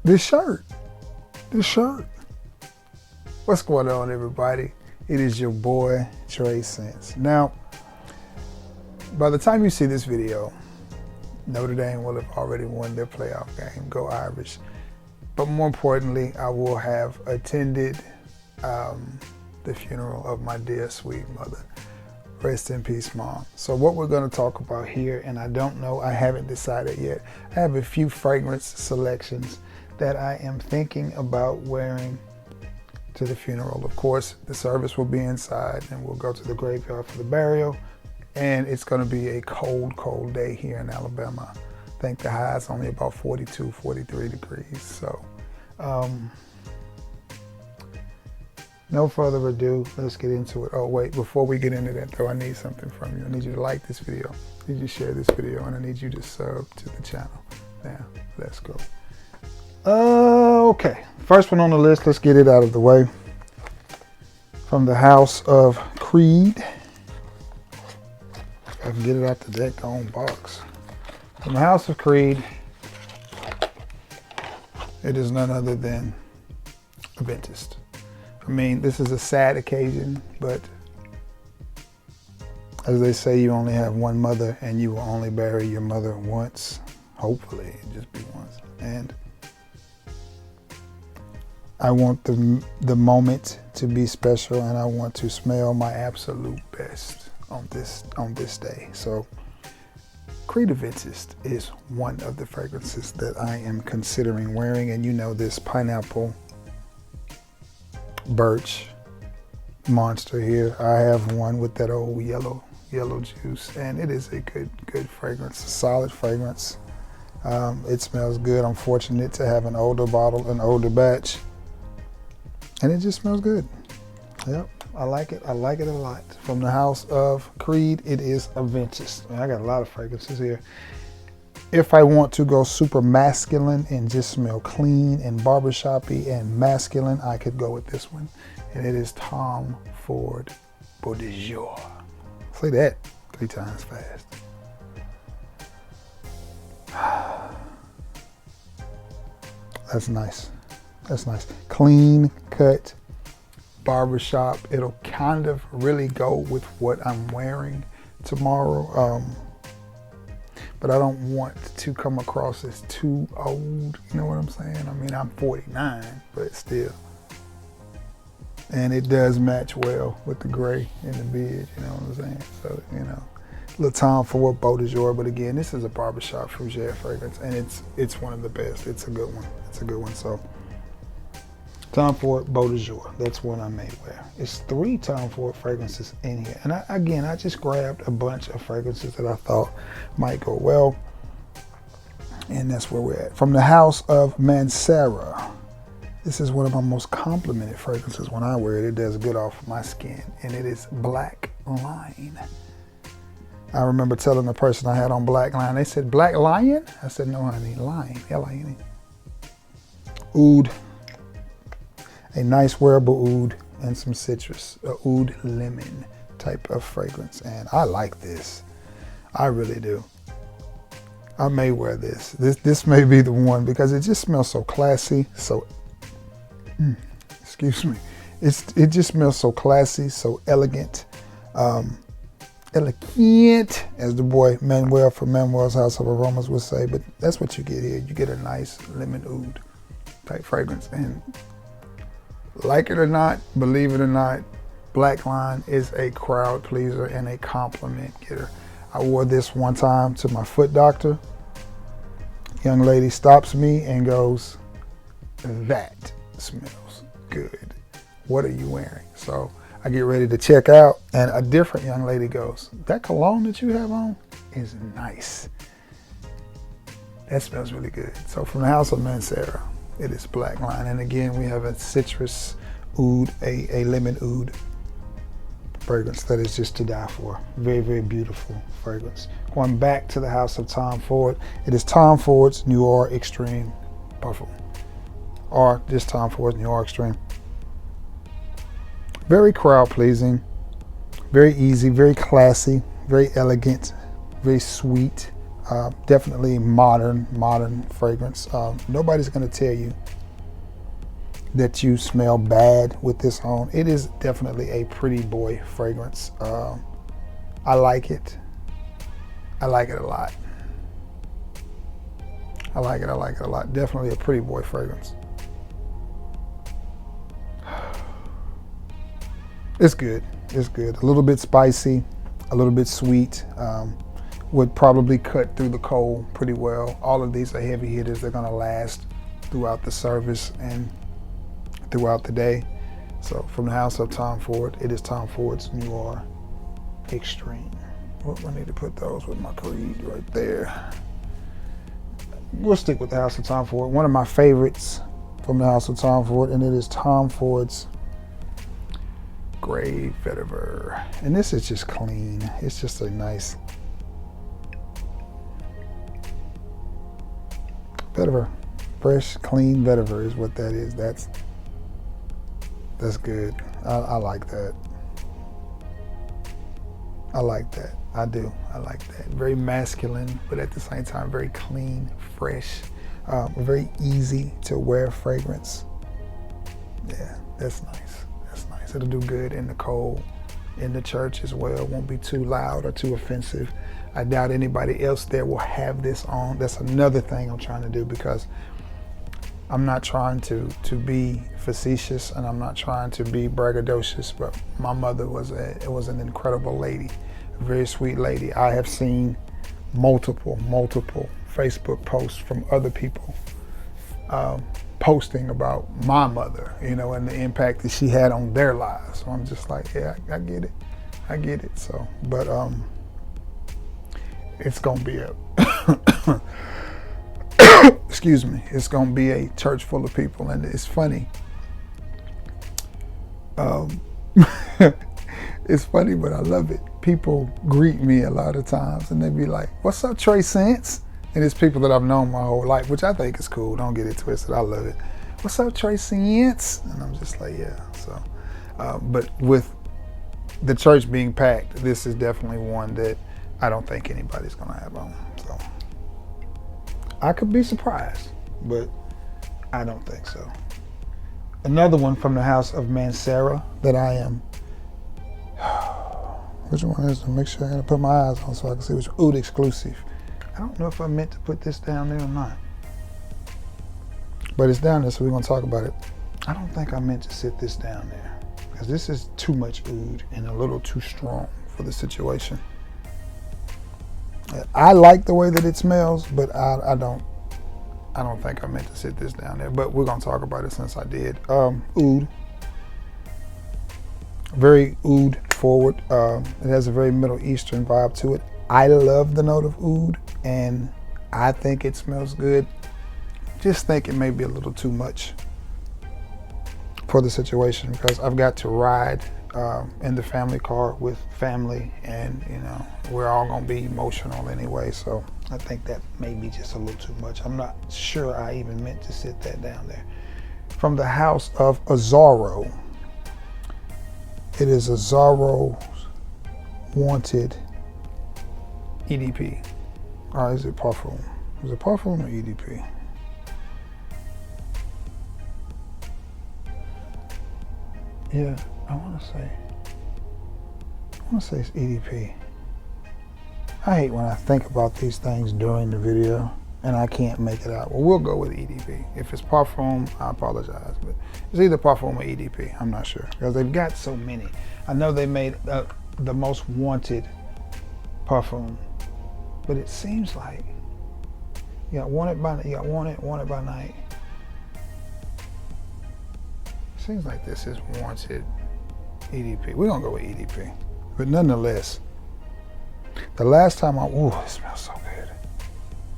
this shirt. What's going on, everybody? It is your boy, Trey Sense. Now, by the time you see this video, Notre Dame will have already won their playoff game. Go Irish. But more importantly, I will have attended the funeral of my dear sweet mother. Rest in peace, Mom. So what we're going to talk about here, and I don't know, I haven't decided yet. I have a few fragrance selections that I am thinking about wearing to the funeral. Of course, the service will be inside and we'll go to the graveyard for the burial. And it's going to be a cold, cold day here in Alabama. I think the high is only about 42, 43 degrees. So no further ado, let's get into it. Oh wait, before we get into that though, I need something from you. I need you to like this video. I need you to share this video, and I need you to sub to the channel. Now, let's go. Okay, first one on the list, let's get it out of the way. From the house of Creed. I can get it out the deck-on box. From the house of Creed, it is none other than Aventus. I mean, this is a sad occasion, but as they say, you only have one mother and you will only bury your mother once. Hopefully, just be once. And I want the moment to be special, and I want to smell my absolute best on this day. So Creed Aventus is one of the fragrances that I am considering wearing, and you know this pineapple birch monster here. I have one with that old yellow juice, and it is a good fragrance, a solid fragrance. It smells good. I'm fortunate to have an older bottle, an older batch, and it just smells good. Yep, I like it. I like it a lot. From the house of Creed, it is Aventus. I got a lot of fragrances here. If I want to go super masculine and just smell clean and barbershoppy and masculine, I could go with this one. And it is Tom Ford Beau de Jour. Say that 3 times fast. That's nice. That's nice. Clean cut barbershop. It'll kind of really go with what I'm wearing tomorrow. But I don't want to come across as too old. You know what I'm saying? I mean, I'm 49, but still. And it does match well with the gray and the beard, you know what I'm saying? So, you know, little Tom Ford Beau de Jour, but again, this is a barbershop fougere fragrance, and it's one of the best. It's a good one. It's a good one. So, Tom Ford Beau de Jour, that's one I may wear. It's 3 Tom Ford fragrances in here. And I just grabbed a bunch of fragrances that I thought might go well. And that's where we're at. From the house of Mancera. This is one of my most complimented fragrances when I wear it. It does good off my skin. And it is Black Lion. I remember telling the person I had on Black Lion, they said, Black Lion? I said, no, honey, Lion, L-I-N-E. Oud. A nice wearable oud and some citrus, a oud lemon type of fragrance. And I like this. I really do. I may wear this. This may be the one because it just smells so classy. So, excuse me. It just smells so classy, so elegant. Elegant, as the boy Manuel from Manuel's House of Aromas would say. But that's what you get here. You get a nice lemon oud type fragrance. And like it or not, believe it or not, Black Lion is a crowd pleaser and a compliment getter. I wore this one time to my foot doctor. Young lady stops me and goes, that smells good. What are you wearing? So I get ready to check out, and a different young lady goes, that cologne that you have on is nice. That smells really good. So from the house of Mancera, it is Black Lion. And again, we have a citrus oud, a lemon oud fragrance that is just to die for. Very, very beautiful fragrance. Going back to the house of Tom Ford, it is Tom Ford's Noir Extreme Parfum. Or just Tom Ford's Noir Extreme. Very crowd pleasing, very easy, very classy, very elegant, very sweet, Definitely modern fragrance. Nobody's going to tell you that you smell bad with this on. It is definitely a pretty boy fragrance. I like it. I like it a lot. I like it a lot. Definitely a pretty boy fragrance. It's good. It's good. A little bit spicy, a little bit sweet. Would probably cut through the cold pretty well. All of these are heavy hitters. They're gonna last throughout the service and throughout the day. So from the house of Tom Ford, it is Tom Ford's Noir Extreme. Well, I need to put those with my Creed right there. We'll stick with the house of Tom Ford. One of my favorites from the house of Tom Ford, and it is Tom Ford's Gray Vetiver. And this is just clean. It's just a nice Vetiver. Fresh, clean Vetiver is what that is. That's good. I like that. I like that. I do. I like that. Very masculine, but at the same time, very clean, fresh, very easy to wear fragrance. Yeah, that's nice. That's nice. It'll do good in the cold, in the church as well. It won't be too loud or too offensive. I doubt anybody else there will have this on. That's another thing I'm trying to do, because I'm not trying to be facetious, and I'm not trying to be braggadocious, but my mother was an incredible lady, a very sweet lady. I have seen multiple Facebook posts from other people posting about my mother, you know, and the impact that she had on their lives. So I'm just like, yeah, I get it. I get it. So, but it's gonna be a excuse me, it's gonna be a church full of people. And it's funny, it's funny, but I love it. People greet me a lot of times and they be like, what's up, Trey Sense? And it's people that I've known my whole life, which I think is cool. Don't get it twisted. I love it. What's up, Trey Sense? And I'm just like, yeah. So, but with the church being packed, this is definitely one that I don't think anybody's gonna have on. So I could be surprised, but I don't think so. Another one from the house of Mancera that I am, which one is it? Make sure I gotta put my eyes on so I can see which. Oud Exclusive. I don't know if I meant to put this down there or not, but it's down there, so we're gonna talk about it. I don't think I meant to sit this down there, because this is too much oud and a little too strong for the situation. I like the way that it smells, but I don't think I meant to sit this down there, but we're gonna talk about it since I did. Oud, very oud forward. It has a very Middle Eastern vibe to it. I love the note of oud, and I think it smells good. Just think it may be a little too much for the situation, because I've got to ride in the family car with family, and you know, we're all gonna be emotional anyway, so I think that may be just a little too much. I'm not sure I even meant to sit that down there. From the house of Azzaro, it is Azzaro Wanted EDP. Or is it Parfum? Is it Parfum or EDP? Yeah, I want to say it's EDP. I hate when I think about these things during the video and I can't make it out. Well, we'll go with EDP. If it's Parfum, I apologize, but it's either Parfum or EDP. I'm not sure, because they've got so many. I know they made the most wanted Parfum, but it seems like you got wanted by night. Seems like this is wanted EDP. We're gonna go with EDP. But nonetheless, the last time it smells so good.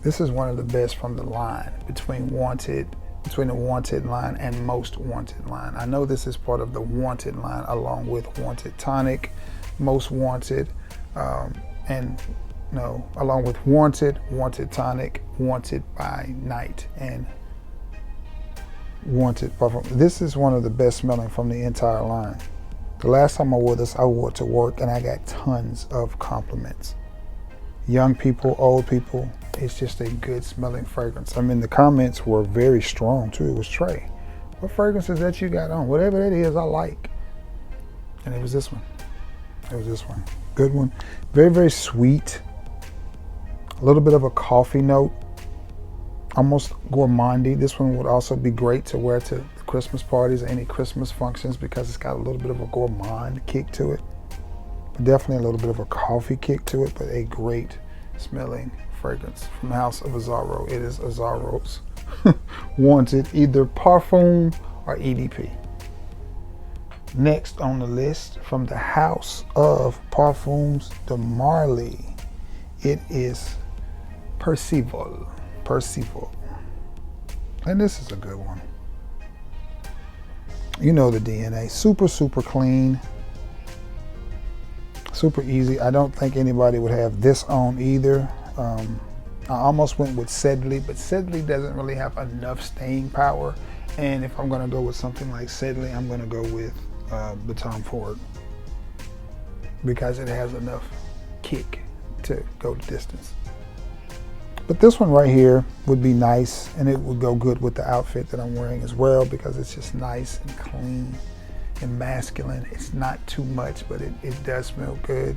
This is one of the best from the line, between the Wanted line and Most Wanted line. I know this is part of the Wanted line, along with Wanted Tonic, Most Wanted, along with Wanted, Wanted Tonic, Wanted by Night, and Wanted Parfum. This is one of the best smelling from the entire line. The last time I wore this, I wore it to work and I got tons of compliments. young people, old people. It's just a good smelling fragrance. I mean, the comments were very strong too. It was Trey, what fragrance is that you got on? Whatever it is, I like. And it was this one. It was this one. Good one. Very, very sweet. A little bit of a coffee note. Almost gourmandy. This one would also be great to wear to Christmas parties or any Christmas functions because it's got a little bit of a gourmand kick to it. Definitely a little bit of a coffee kick to it, but a great smelling fragrance from the house of Azzaro. It is Azzaro's Wanted, either Parfum or EDP. Next on the list from the house of Parfums de Marly, it is Percival. And this is a good one. You know the DNA. Super, super clean. Super easy. I don't think anybody would have this on either. I almost went with Sedley, but Sedley doesn't really have enough staying power. And if I'm going to go with something like Sedley, I'm going to go with the Tom Ford because it has enough kick to go the distance. But this one right here would be nice, and it would go good with the outfit that I'm wearing as well because it's just nice and clean and masculine. It's not too much, but it does smell good.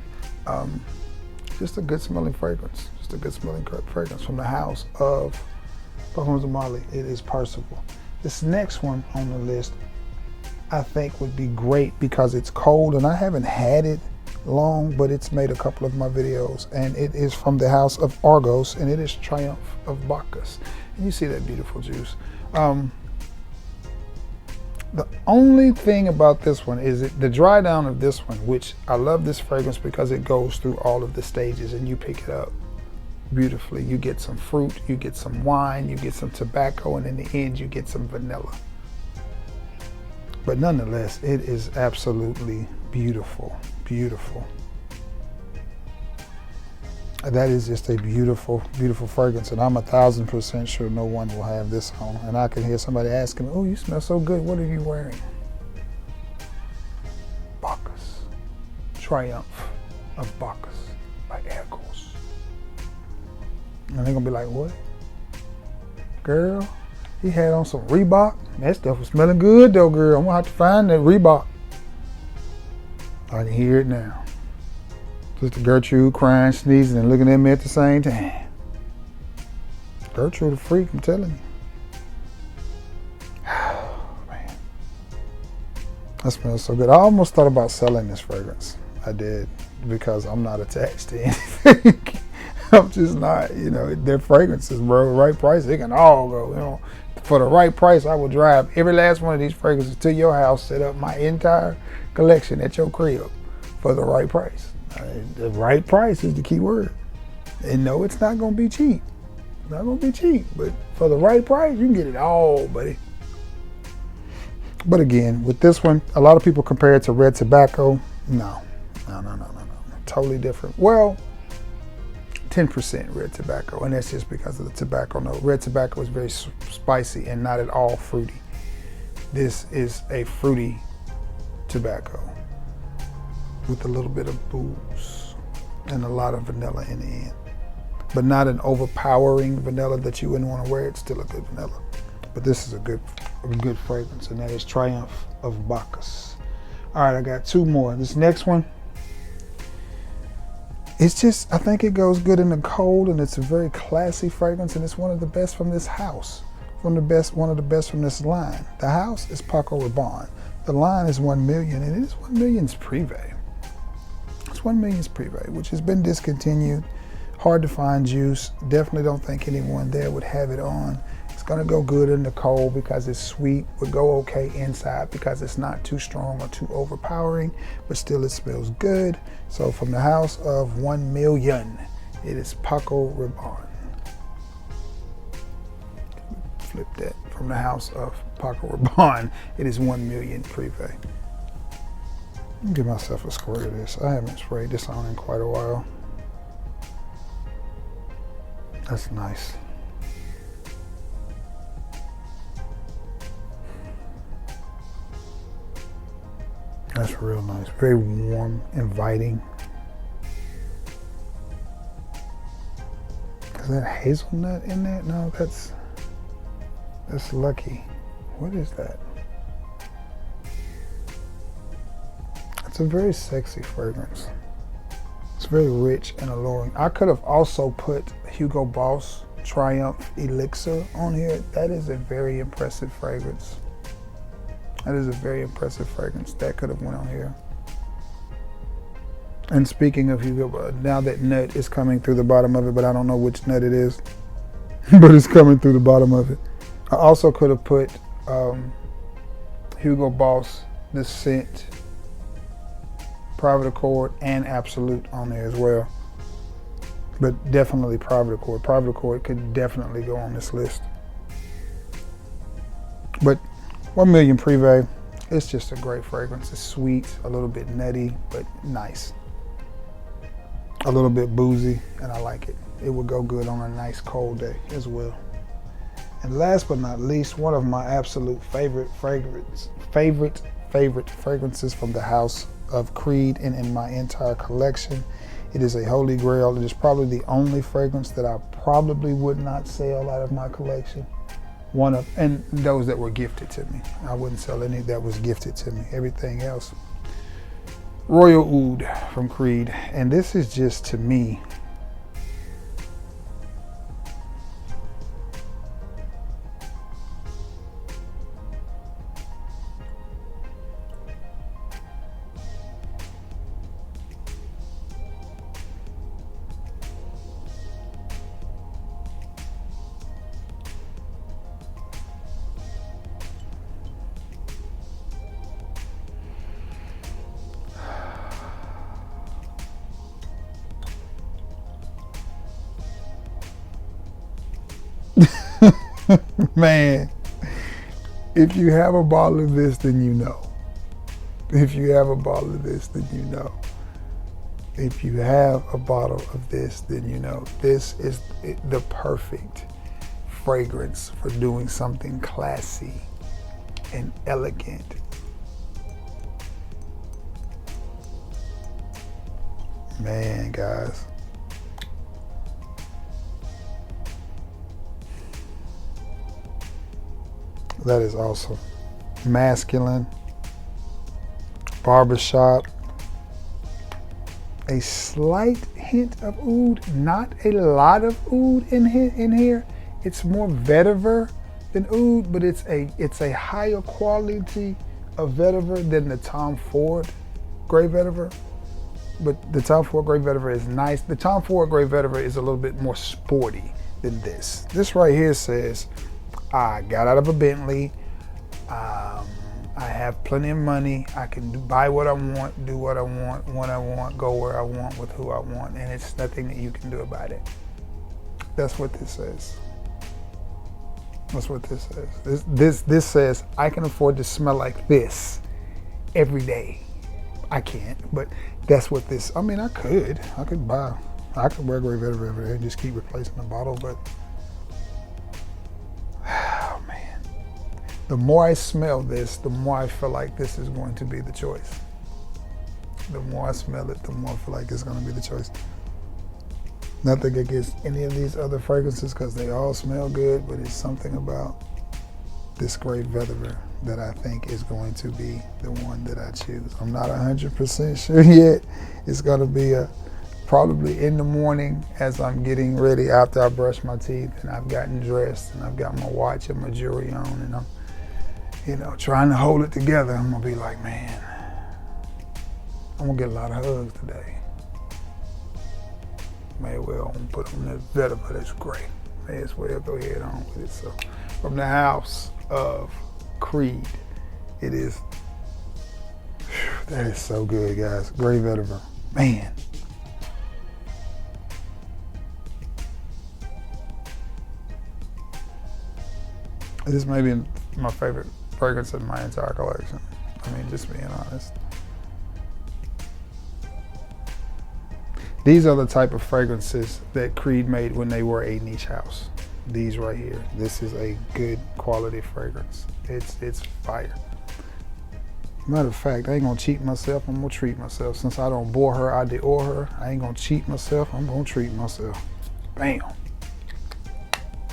Just a good smelling fragrance. Just a good smelling fragrance from the house of Parfums de Marly. It is Percival. This next one on the list I think would be great because it's cold and I haven't had it long, but it's made a couple of my videos, and it is from the house of Argos, and it is Triumph of Bacchus. And you see that beautiful juice. The only thing about this one is the dry down of this one, which I love this fragrance because it goes through all of the stages and you pick it up beautifully. You get some fruit, you get some wine, you get some tobacco, and in the end you get some vanilla. But nonetheless, it is absolutely beautiful, beautiful. That is just a beautiful, beautiful fragrance, and I'm 1,000% sure no one will have this on. And I can hear somebody asking me, "Oh, you smell so good. What are you wearing?" Bacchus, Triumph of Bacchus by Argos. And they're gonna be like, "What? Girl, he had on some Reebok? That stuff was smelling good though, girl. I'm gonna have to find that Reebok." I can hear it now. Sister Gertrude crying, sneezing, and looking at me at the same time. Gertrude a freak, I'm telling you. Oh, man. That smells so good. I almost thought about selling this fragrance. I did, because I'm not attached to anything. I'm just not, you know, they're fragrances, bro. Right price, they can all go, you know. For the right price, I will drive every last one of these fragrances to your house, set up my entire collection at your crib for the right price. The right price is the key word. And no, it's not going to be cheap. It's not going to be cheap, but for the right price, you can get it all, buddy. But again, with this one, a lot of people compare it to red tobacco. No. Totally different. Well, 10% red tobacco, and that's just because of the tobacco note. Red tobacco is very spicy and not at all fruity. This is a fruity tobacco with a little bit of booze and a lot of vanilla in the end, but not an overpowering vanilla that you wouldn't want to wear. It's still a good vanilla, but this is a good fragrance, and that is Triumph of Bacchus. All right, I got two more. This next one, it's just, I think it goes good in the cold, and it's a very classy fragrance, and it's one of the best from this house, one of the best from this line. The house is Paco Rabanne. The line is 1 million, and it is 1 million's Privé. It's 1 million's Privé, which has been discontinued. Hard to find juice. Definitely don't think anyone there would have it on. It's gonna go good in the cold because it's sweet. Would go okay inside because it's not too strong or too overpowering, but still it smells good. So from the house of 1 million, it is Paco Rabanne. Flip that. From the house of Paco Rabanne, it is 1 million Privé. Let me give myself a squirt of this. I haven't sprayed this on in quite a while. That's nice. That's real nice. Very warm, inviting. Is that hazelnut in that? No, that's Lucky. What is that? It's a very sexy fragrance. It's very rich and alluring. I could have also put Hugo Boss Triumph Elixir on here. That is a very impressive fragrance. That is a very impressive fragrance. That could have went on here. And speaking of Hugo, now that nut is coming through the bottom of it, but I don't know which nut it is, but it's coming through the bottom of it. I also could have put Hugo Boss, the scent, Private Accord, and Absolute on there as well. But definitely Private Accord. Private Accord could definitely go on this list. But 1 Million Privé, it's just a great fragrance. It's sweet, a little bit nutty, but nice. A little bit boozy, and I like it. It would go good on a nice cold day as well. And last but not least, one of my absolute favorite fragrances from the house of Creed and in my entire collection. It is a holy grail. It is probably the only fragrance that I probably would not sell out of my collection. And those that were gifted to me. I wouldn't sell any that was gifted to me. Everything else. Royal Oud from Creed. And this is just, to me, man, if you have a bottle of this, then you know. If you have a bottle of this, then you know. If you have a bottle of this, then you know. This is the perfect fragrance for doing something classy and elegant. Man, guys. That is awesome. Masculine, barbershop, a slight hint of oud, not a lot of oud in here. It's more vetiver than oud, but it's a higher quality of vetiver than the Tom Ford Gray Vetiver. But the Tom Ford Gray Vetiver is nice. The Tom Ford Gray Vetiver is a little bit more sporty than this. This right here says, I got out of a Bentley. I have plenty of money. I can buy what I want, do what I want, when I want, go where I want, with who I want, and it's nothing that you can do about it. That's what this says. That's what this says. This says, I can afford to smell like this every day. I can't, but that's what this, I mean, I could wear Gray Vetiver every day and just keep replacing the bottle, but oh man. The more I smell this, the more I feel like this is going to be the choice. The more I smell it, the more I feel like it's going to be the choice. Nothing against any of these other fragrances because they all smell good, but it's something about this Gray Vetiver that I think is going to be the one that I choose. I'm not 100% sure yet. It's going to be probably in the morning as I'm getting ready after I brush my teeth and I've gotten dressed and I've got my watch and my jewelry on and I'm, trying to hold it together. I'm going to be like, man, I'm going to get a lot of hugs today. May well put on that Vetiver, that's great. May as well go ahead on with it. So from the house of Creed, it is, that is so good, guys. Gray Vetiver, man. This may be my favorite fragrance in my entire collection. I mean, just being honest. These are the type of fragrances that Creed made when they were a niche house. These right here. This is a good quality fragrance. It's fire. Matter of fact, I ain't gonna cheat myself. I'm gonna treat myself. Since I don't bore her, I Dior her. I ain't gonna cheat myself. I'm gonna treat myself. Bam.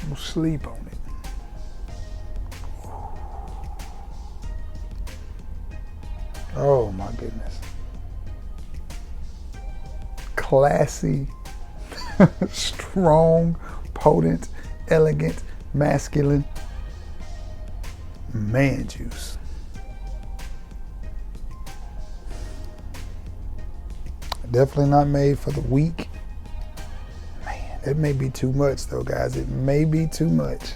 I'm gonna sleep on it. Oh my goodness. Classy, strong, potent, elegant, masculine man juice. Definitely not made for the weak. Man, it may be too much though, guys. It may be too much.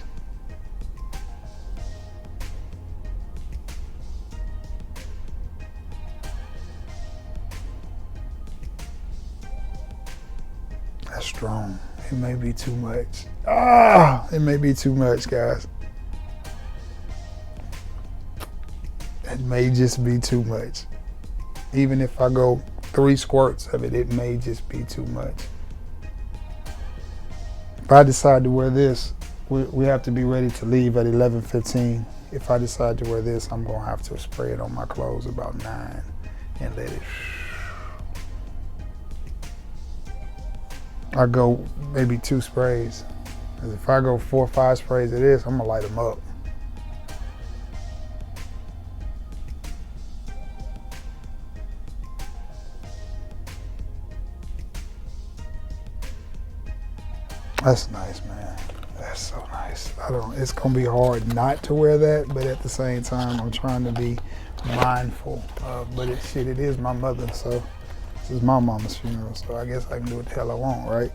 That's strong. It may be too much. It may be too much, guys. It may just be too much. Even if I go 3 squirts of it, it may just be too much. If I decide to wear this, we have to be ready to leave at 11:15. If I decide to wear this, I'm gonna have to spray it on my clothes about 9 and let it. I go maybe 2 sprays. Because if I go 4 or 5 sprays of this, I'm gonna light them up. That's nice, man. That's so nice. It's gonna be hard not to wear that, but at the same time, I'm trying to be mindful. But it is my mother, so this is my mama's funeral, so I guess I can do what the hell I want, right?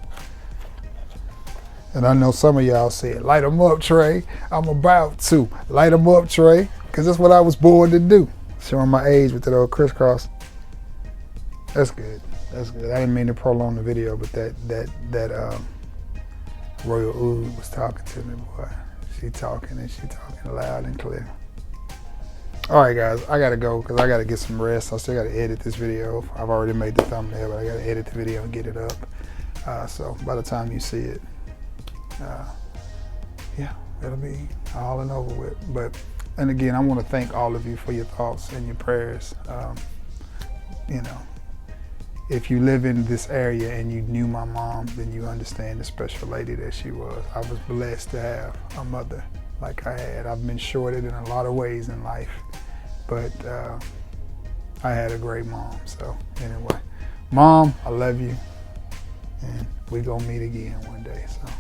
And I know some of y'all said, light them up, Trey. I'm about to. Light them up, Trey, because that's what I was born to do. Showing my age with that old crisscross. That's good. That's good. I didn't mean to prolong the video, but that Royal Oud was talking to me, boy. She talking loud and clear. All right, guys, I gotta go because I gotta get some rest. I still gotta edit this video. I've already made the thumbnail, but I gotta edit the video and get it up. So by the time you see it, yeah, it'll be all and over with. And again, I want to thank all of you for your thoughts and your prayers. You know, if you live in this area and you knew my mom, then you understand the special lady that she was. I was blessed to have a mother like I had. I've been shorted in a lot of ways in life, but I had a great mom. So anyway, Mom, I love you, and we gonna meet again one day. So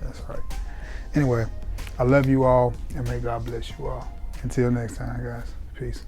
that's right. Anyway, I love you all, and may God bless you all. Until next time, guys. Peace.